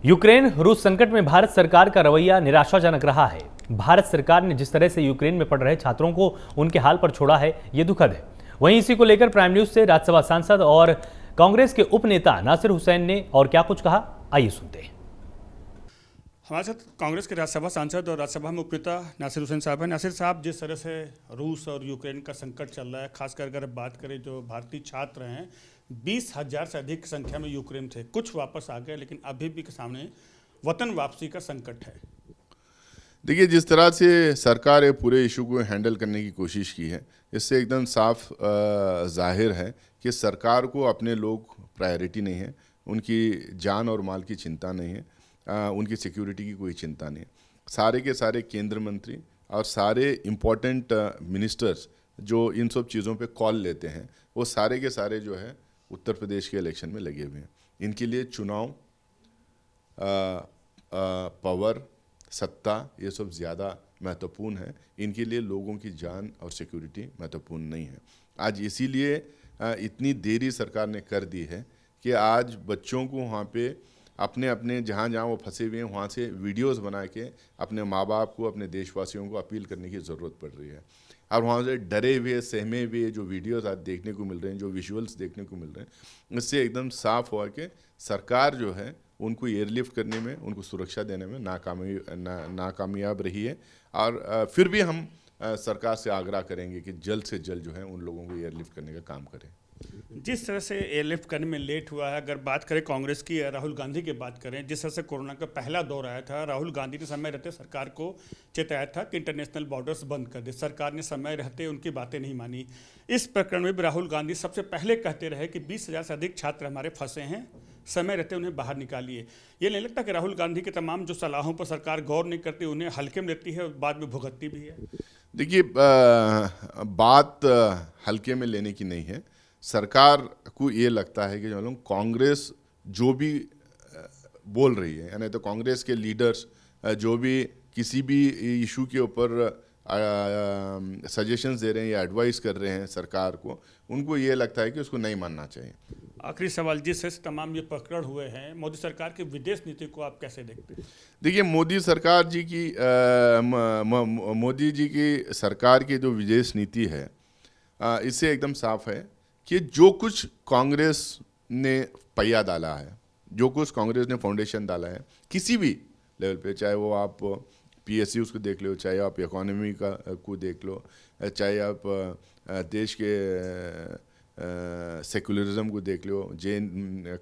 Ukraine रूस संकट में भारत सरकार का रवैया निराशाजनक रहा है। भारत सरकार ने जिस तरह से यूक्रेन में पढ़ रहे छात्रों को उनके हाल पर छोड़ा है, ये दुखद है। वहीं इसी को लेकर प्राइम न्यूज से राज्यसभा सांसद और कांग्रेस के उप नेता नासिर हुसैन ने और क्या कुछ कहा, आइए सुनते हैं। हमारे साथ कांग्रेस के राज्यसभा सांसद और राज्यसभा में उपनेता नासिर हुसैन साहब हैं। नासिर साहब, जिस तरह से रूस और यूक्रेन का संकट चल रहा है, खासकर अगर बात करें जो भारतीय छात्र हैं, 20,000 से अधिक संख्या में यूक्रेन थे, कुछ वापस आ गए, लेकिन अभी भी के सामने वतन वापसी का संकट है। देखिए, जिस तरह से सरकार ये पूरे इशू को हैंडल करने की कोशिश की है, इससे एकदम साफ जाहिर है कि सरकार को अपने लोग प्रायोरिटी नहीं है, उनकी जान और माल की चिंता नहीं है, उनकी सिक्योरिटी की कोई चिंता नहीं है। सारे के सारे केंद्र मंत्री और सारे इम्पोर्टेंट मिनिस्टर्स जो इन सब चीज़ों पे कॉल लेते हैं, वो सारे के सारे जो है उत्तर प्रदेश के इलेक्शन में लगे हुए हैं। इनके लिए चुनाव, पावर, सत्ता, ये सब ज़्यादा महत्वपूर्ण है। इनके लिए लोगों की जान और सिक्योरिटी महत्वपूर्ण नहीं है। आज इसीलिए इतनी देरी सरकार ने कर दी है कि आज बच्चों को वहाँ पे अपने अपने जहाँ जहाँ वो फंसे हुए हैं वहाँ से वीडियोस बना के अपने माँ बाप को, अपने देशवासियों को अपील करने की ज़रूरत पड़ रही है। और वहाँ से डरे हुए, सहमे हुए जो वीडियोस आज देखने को मिल रहे हैं, जो विजुअल्स देखने को मिल रहे हैं, इससे एकदम साफ हुआ कि सरकार जो है उनको एयरलिफ्ट करने में, उनको सुरक्षा देने में नाकामयाब रही है। और फिर भी हम सरकार से आग्रह करेंगे कि जल्द से जल्द जो है उन लोगों को एयरलिफ्ट करने का काम करें। जिस तरह से एयरलिफ्ट करने में लेट हुआ है, अगर बात करें कांग्रेस की, राहुल गांधी की बात करें, जिस तरह से कोरोना का पहला दौर आया था, राहुल गांधी ने समय रहते सरकार को चेताया था कि इंटरनेशनल बॉर्डर्स बंद कर दे। सरकार ने समय रहते उनकी बातें नहीं मानी। इस प्रकरण में भी राहुल गांधी सबसे पहले कहते रहे कि 20,000 से अधिक छात्र हमारे फंसे हैं, समय रहते उन्हें बाहर निकालिए। ये नहीं लगता कि राहुल गांधी के तमाम जो सलाहों पर सरकार गौर नहीं करती, उन्हें हल्के में लेती है और बाद में भुगतती भी है? देखिए, बात हल्के में लेने की नहीं है। सरकार को ये लगता है कि जो लोग कांग्रेस जो भी बोल रही है, यानी तो कांग्रेस के लीडर्स जो भी किसी भी इशू के ऊपर सजेशंस दे रहे हैं या एडवाइस कर रहे हैं सरकार को, उनको ये लगता है कि उसको नहीं मानना चाहिए। आखिरी सवाल, जिस तमाम ये प्रकरण हुए हैं, मोदी सरकार की विदेश नीति को आप कैसे देखते हैं? देखिए, मोदी जी की सरकार की जो विदेश नीति है, इससे एकदम साफ है कि जो कुछ कांग्रेस ने पहिया डाला है, जो कुछ कांग्रेस ने फाउंडेशन डाला है किसी भी लेवल पे, चाहे वो आप PSU को देख लो, चाहे आप इकोनॉमी को देख लो, चाहे आप देश के सेकुलरिज्म को देख लो,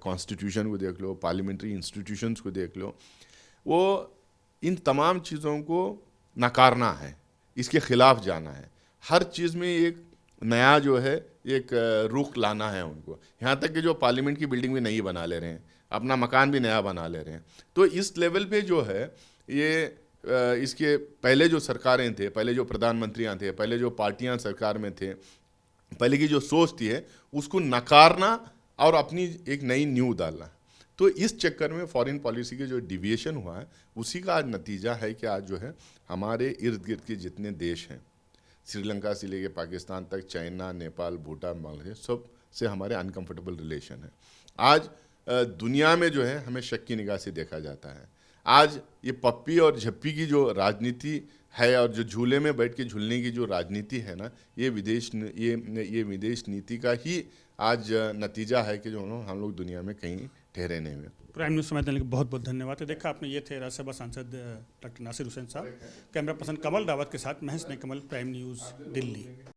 कॉन्स्टिट्यूशन को देख लो, पार्लियामेंट्री इंस्टीट्यूशंस को देख लो, वो इन तमाम चीज़ों को नकारना है, इसके खिलाफ जाना है। हर चीज़ में एक नया जो है एक रुख लाना है उनको। यहाँ तक कि जो पार्लियामेंट की बिल्डिंग भी नई बना ले रहे हैं, अपना मकान भी नया बना ले रहे हैं। तो इस लेवल पे जो है ये इसके पहले जो सरकारें थे, पहले जो प्रधानमंत्रियाँ थे, पहले जो पार्टियाँ सरकार में थे, पहले की जो सोच थी है उसको नकारना और अपनी एक नई नींव डालना। तो इस चक्कर में फॉरेन पॉलिसी के जो डिविएशन हुआ है, उसी का आज नतीजा है कि आज जो है हमारे इर्द गिर्द के जितने देश हैं, श्रीलंका से लेके पाकिस्तान तक, चाइना, नेपाल, भूटान, बांग्लादेश, सब से हमारे अनकंफर्टेबल रिलेशन है। आज दुनिया में जो है हमें शक की निगाह से देखा जाता है। आज ये पप्पी और झप्पी की जो राजनीति है और जो झूले में बैठ के झूलने की जो राजनीति है ना, ये विदेश नीति का ही आज नतीजा है कि जो हम लोग दुनिया में कहीं ठहरे नहीं हुए। प्राइम न्यूज़ समय देने के बहुत बहुत धन्यवाद। देखा आपने, ये थे राज्यसभा सांसद डॉक्टर नासिर हुसैन साहब। कैमरा पर्सन कमल रावत के साथ महेश ने, कमल, प्राइम न्यूज़, दिल्ली।